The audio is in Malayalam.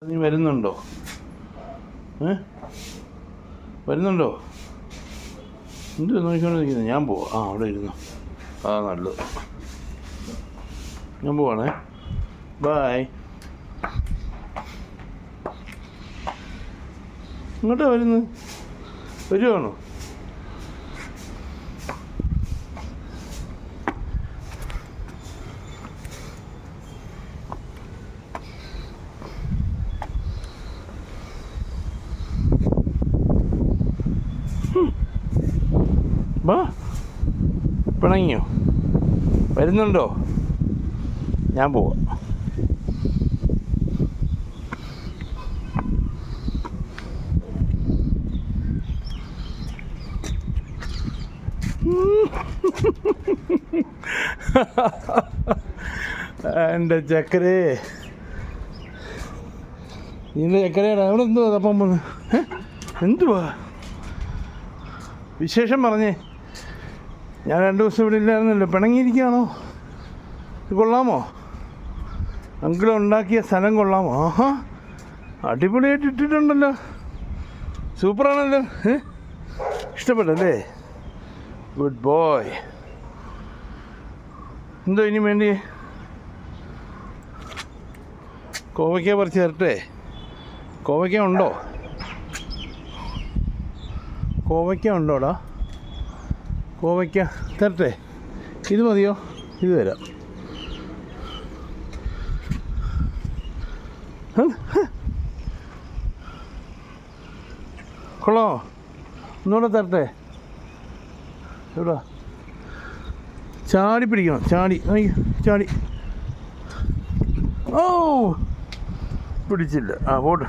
നീ വരുന്നുണ്ടോ? വരുന്നുണ്ടോ? എന്ത് നോക്കിക്കൊണ്ടിരിക്കുന്നത്? ഞാൻ പോവാം. അവിടെ ഇരുന്നു. നല്ലത്. ഞാൻ പോവാണേ. ബായ്. ഇങ്ങോട്ടാ വരുന്നത്? വരുവാണോ? വാ. പിണങ്ങിയോ? വരുന്നുണ്ടോ? ഞാൻ പോവാം. എൻ്റെ ചക്കരേ, നിന്റെ ചക്കരയാണ്. അവിടെ എന്തുവാ തപ്പം വന്ന്? എന്തുവാ വിശേഷം? പറഞ്ഞേ. ഞാൻ 2 ദിവസം ഇവിടെ ഇല്ലായിരുന്നല്ലോ. പിണങ്ങിയിരിക്കുകയാണോ? ഇത് കൊള്ളാമോ? അങ്കിൾ ഉണ്ടാക്കിയ സ്ഥലം കൊള്ളാമോ? ആഹാ, അടിപൊളിയായിട്ട് ഇട്ടിട്ടുണ്ടല്ലോ. സൂപ്പറാണല്ലോ. ഇഷ്ടപ്പെട്ടല്ലേ? Good boy. എന്തോ ഇനി വേണ്ടി? കോവയ്ക്ക പറിച്ച് തരട്ടെ? കോവയ്ക്ക ഉണ്ടോ? കോവയ്ക്ക ഉണ്ടോടാ? കോവയ്ക്ക തരട്ടെ? ഇത് മതിയോ? ഇത് തരാം. കൊള്ളാമോ? ഒന്നുകൂടെ തരട്ടെ? എവിടാ? ചാടി പിടിക്കണം. ചാടി ചാടി. ഓ, പിടിച്ചില്ല. പോട്ടെ.